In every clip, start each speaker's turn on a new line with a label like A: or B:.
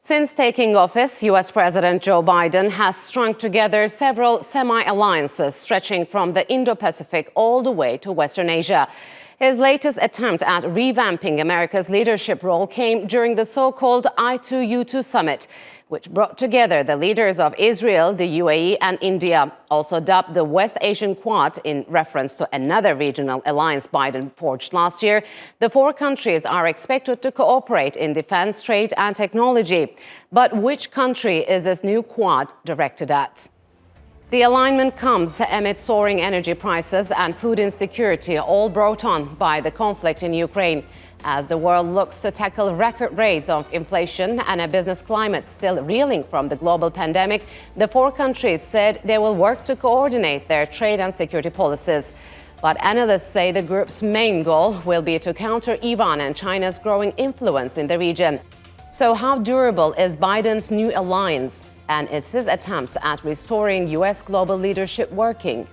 A: Since taking office, U.S. President Joe Biden has strung together several semi-alliances stretching from the Indo-Pacific all the way to Western Asia. His latest attempt at revamping America's leadership role came during the so-called I2U2 summit, which brought together the leaders of Israel, the UAE, and India, also dubbed the West Asian Quad in reference to another regional alliance Biden forged last year. The four countries are expected to cooperate in defense, trade, and technology. But which country is this new Quad directed at? The alignment comes amid soaring energy prices and food insecurity, all brought on by the conflict in Ukraine. As the world looks to tackle record rates of inflation and a business climate still reeling from the global pandemic, the four countries said they will work to coordinate their trade and security policies. But analysts say the group's main goal will be to counter Iran and China's growing influence in the region. So how durable is Biden's new alliance? And is his attempts at restoring U.S. global leadership working?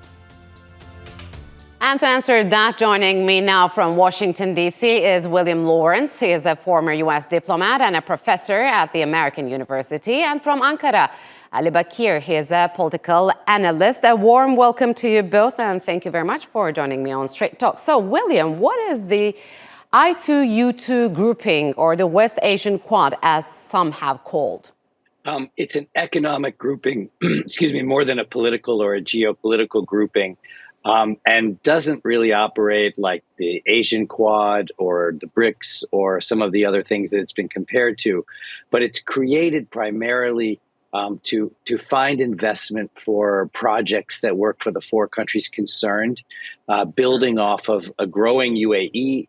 A: And to answer that, joining me now from Washington, D.C. is William Lawrence. He is a former U.S. diplomat and a professor at the American University. And from Ankara, Ali Bakir, he is a political analyst. A warm welcome to you both, and thank you very much for joining me on Straight Talk. So, William, what is the I2U2 grouping, or the West Asian Quad, as some have called?
B: It's an economic grouping, more than a political or a geopolitical grouping, and doesn't really operate like the Asian Quad or the BRICS or some of the other things that it's been compared to. But it's created primarily to find investment for projects that work for the four countries concerned, building off of a growing UAE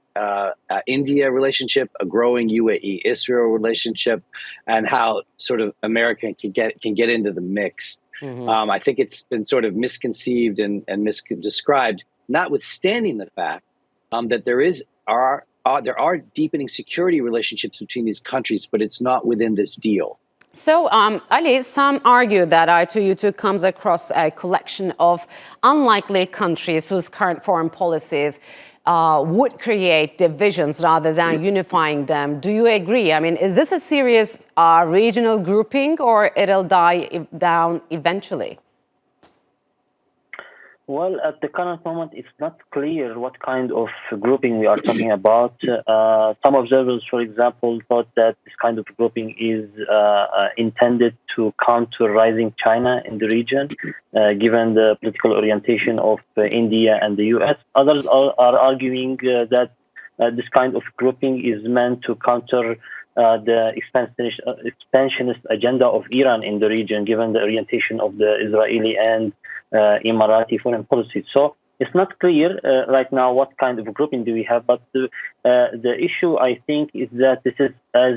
B: India relationship, a growing UAE Israel relationship, and how sort of America can get into the mix. I think it's been sort of misconceived and misdescribed, notwithstanding the fact that there are deepening security relationships between these countries, but it's not within this deal.
A: So, Ali, some argue that I2U2 comes across a collection of unlikely countries whose current foreign policies would create divisions rather than unifying them. Do you agree? I mean, is this a serious regional grouping, or it'll die down eventually?
C: Well, at the current moment, it's not clear what kind of grouping we are talking about. Some observers, for example, thought that this kind of grouping is intended to counter rising China in the region, given the political orientation of India and the U.S. Others are arguing that this kind of grouping is meant to counter the expansionist agenda of Iran in the region, given the orientation of the Israeli and Emirati foreign policy. So it's not clear right now what kind of grouping do we have, but the issue, I think, is that this is, as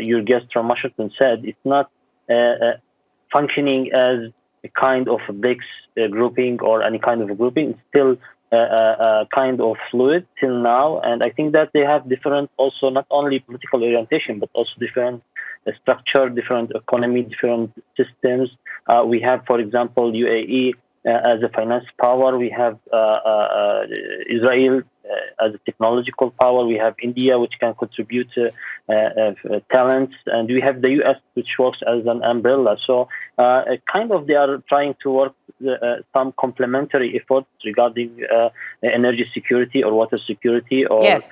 C: your guest from Washington said, it's not functioning as a kind of a BRICS grouping or any kind of grouping. It's still kind of fluid till now, and I think that they have different, also not only political orientation, but also different structure, different economy, different systems. We have, for example, UAE as a finance power. We have Israel as a technological power. We have India, which can contribute talents, and we have the US, which works as an umbrella. So kind of they are trying to work some complementary efforts regarding energy security or water security or
A: yes.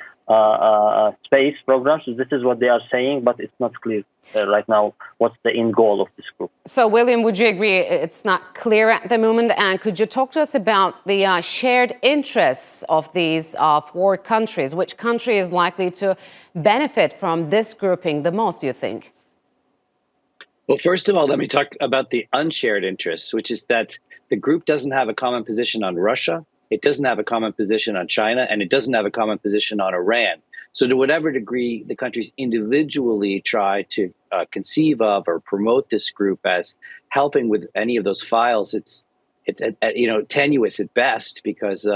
C: Space programs. So this is what they are saying, but it's not clear right now what's the end goal of this group.
A: So, William, would you agree it's not clear at the moment? And could you talk to us about the shared interests of these four countries? Which country is likely to benefit from this grouping the most, do you think?
B: Well, first of all, let me talk about the unshared interests, which is that the group doesn't have a common position on Russia. It doesn't have a common position on China, and it doesn't have a common position on Iran. So to whatever degree the countries individually try to conceive of or promote this group as helping with any of those files, it's tenuous at best, because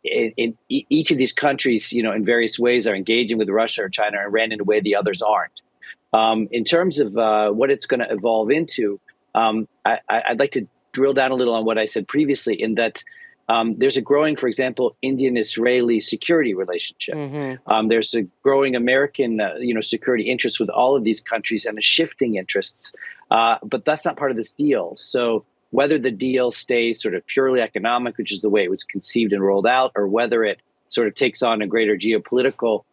B: in each of these countries, in various ways are engaging with Russia or China or Iran in a way the others aren't. In terms of what it's going to evolve into, I'd like to drill down a little on what I said previously, in that There's a growing, for example, Indian-Israeli security relationship. There's a growing American, security interest with all of these countries and a shifting interests. But that's not part of this deal. So whether the deal stays sort of purely economic, which is the way it was conceived and rolled out, or whether it sort of takes on a greater geopolitical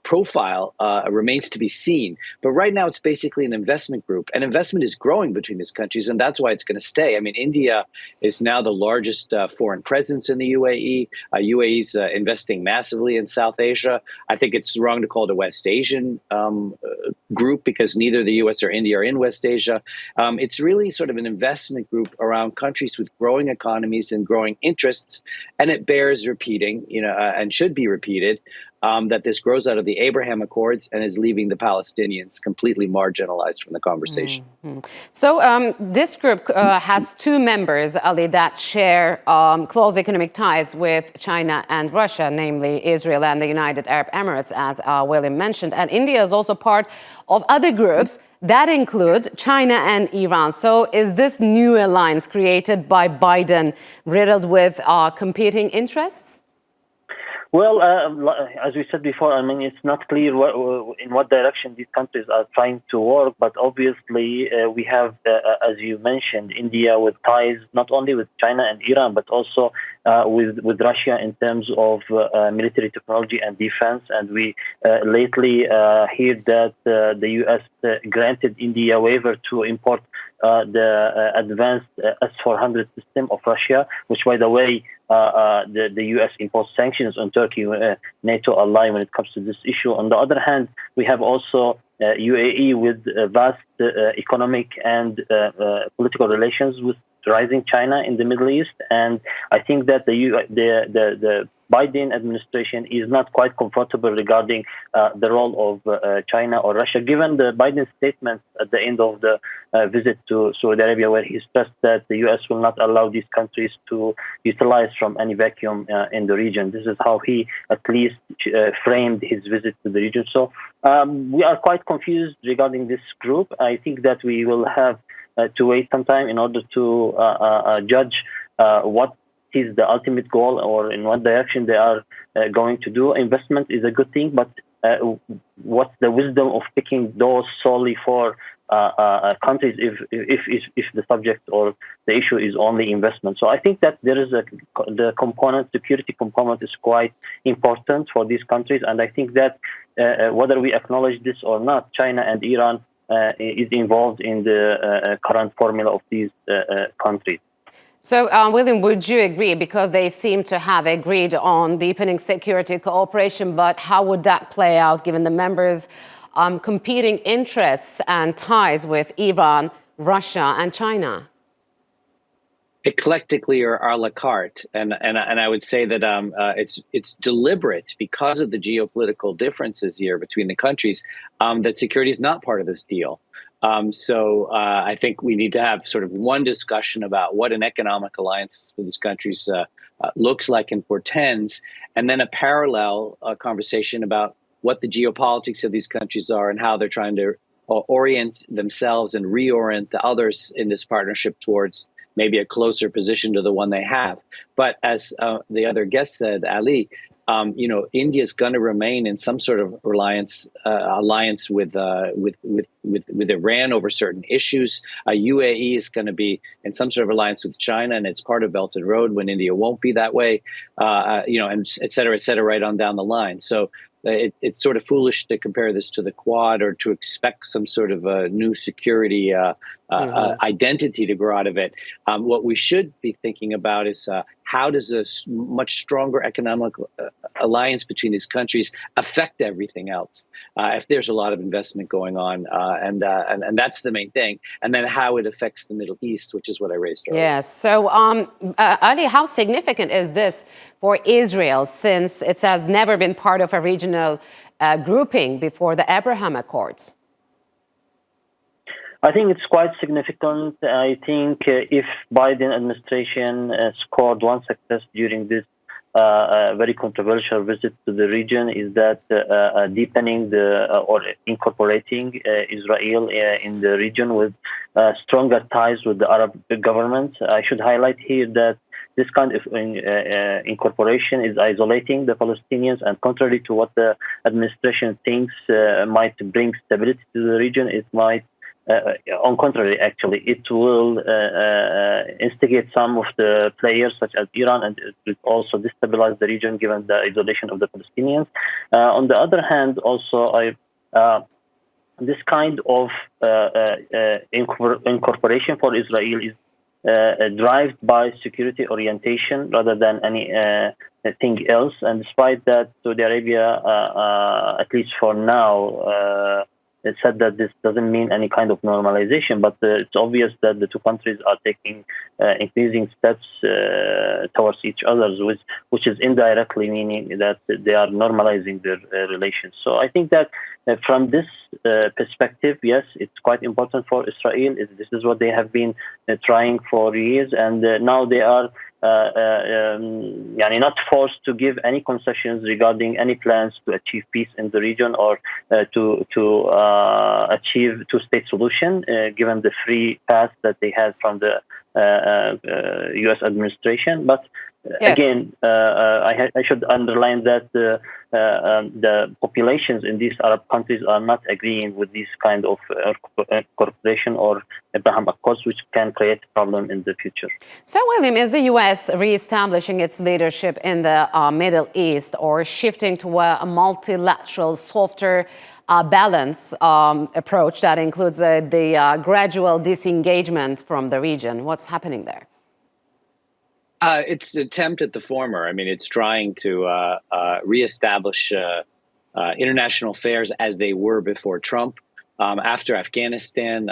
B: profile remains to be seen. But right now, it's basically an investment group, and investment is growing between these countries, and that's why it's going to stay. I mean, India is now the largest foreign presence in the UAE. UAE is investing massively in South Asia. I think it's wrong to call it a West Asian group because neither the US or India are in West Asia. It's really sort of an investment group around countries with growing economies and growing interests, and it bears repeating, and should be repeated, that this grows out of the Abraham Accords and is leaving the Palestinians completely marginalized from the conversation.
A: So this group has two members, Ali, that share close economic ties with China and Russia, namely Israel and the United Arab Emirates, as William mentioned. And India is also part of other groups that include China and Iran. So is this new alliance created by Biden riddled with competing interests?
C: Well, as we said before, I mean, it's not clear in what direction these countries are trying to work. But obviously, we have, as you mentioned, India with ties not only with China and Iran, but also with Russia in terms of military technology and defense. And we lately heard that the U.S. granted India a waiver to import the advanced S-400 system of Russia, which, by the way, the U.S. imposed sanctions on Turkey, NATO ally, when it comes to this issue. On the other hand, we have also UAE with vast economic and political relations with rising China in the Middle East. And I think that the Biden administration is not quite comfortable regarding the role of China or Russia, given the Biden statements at the end of the visit to Saudi Arabia, where he stressed that the U.S. will not allow these countries to utilize from any vacuum in the region. This is how he at least framed his visit to the region. So we are quite confused regarding this group. I think that we will have to wait some time in order to judge what is the ultimate goal or in what direction they are going to do. Investment is a good thing, but what's the wisdom of picking those solely for countries if the subject or the issue is only investment? So I think that there is the security component is quite important for these countries, and I think that whether we acknowledge this or not, China and Iran is involved in the current formula of these countries.
A: So, William, would you agree? Because they seem to have agreed on deepening security cooperation, but how would that play out given the members' competing interests and ties with Iran, Russia, and China?
B: Eclectically or a la carte, and I would say that it's deliberate because of the geopolitical differences here between the countries that security is not part of this deal. So I think we need to have sort of one discussion about what an economic alliance for these countries looks like and portends, and then a parallel conversation about what the geopolitics of these countries are and how they're trying to orient themselves and reorient the others in this partnership towards maybe a closer position to the one they have. But as the other guest said, Ali, India is going to remain in some sort of alliance with Iran over certain issues. UAE is going to be in some sort of alliance with China, and it's part of Belt and Road when India won't be that way, and et cetera, right on down the line. So it's sort of foolish to compare this to the Quad or to expect some sort of a new security identity to grow out of it. What we should be thinking about is how does a much stronger economic alliance between these countries affect everything else? If there's a lot of investment going on, and that's the main thing, and then how it affects the Middle East, which is what I raised earlier.
A: Yes. So, Ali, how significant is this for Israel, since it has never been part of a regional grouping before the Abraham Accords?
C: I think it's quite significant. I think if Biden administration scored one success during this very controversial visit to the region, is that deepening or incorporating Israel in the region with stronger ties with the Arab governments. I should highlight here that this kind of incorporation is isolating the Palestinians, and contrary to what the administration thinks might bring stability to the region, it might, on contrary, actually, it will instigate some of the players, such as Iran, and it will also destabilize the region given the isolation of the Palestinians. On the other hand, also, this kind of incorporation for Israel is driven by security orientation rather than anything else. And despite that, Saudi Arabia, at least for now, it said that this doesn't mean any kind of normalization, but it's obvious that the two countries are taking increasing steps towards each other, which is indirectly meaning that they are normalizing their relations. So I think that from this perspective, yes, it's quite important for Israel. This is what they have been trying for years, and now they are not forced to give any concessions regarding any plans to achieve peace in the region or to achieve two-state solution, given the free path that they had from the U.S. administration. But again, I should underline that the populations in these Arab countries are not agreeing with this kind of cooperation or Abraham Accords, which can create a problem in the future.
A: So, William, is the U.S. reestablishing its leadership in the Middle East or shifting to a multilateral, softer balance approach that includes the gradual disengagement from the region? What's happening there?
B: It's an attempt at the former. I mean, it's trying to reestablish international affairs as they were before Trump. After Afghanistan,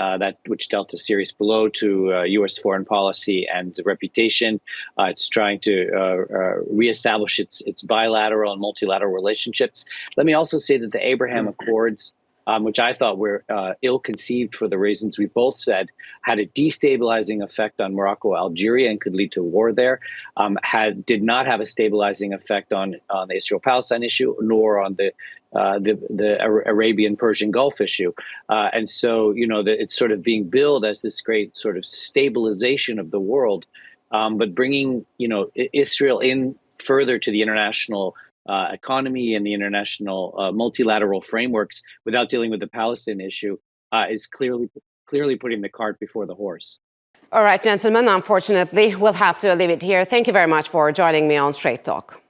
B: which dealt a serious blow to U.S. foreign policy and reputation, it's trying to reestablish its bilateral and multilateral relationships. Let me also say that the Abraham Accords, which I thought were ill-conceived for the reasons we both said, had a destabilizing effect on Morocco, Algeria, and could lead to war there, did not have a stabilizing effect on the Israel-Palestine issue, nor on the Arabian-Persian Gulf issue. And so, it's sort of being billed as this great sort of stabilization of the world, but bringing, Israel in further to the international economy and the international multilateral frameworks without dealing with the Palestinian issue is clearly putting the cart before the horse.
A: All right, gentlemen, unfortunately, we'll have to leave it here. Thank you very much for joining me on Straight Talk.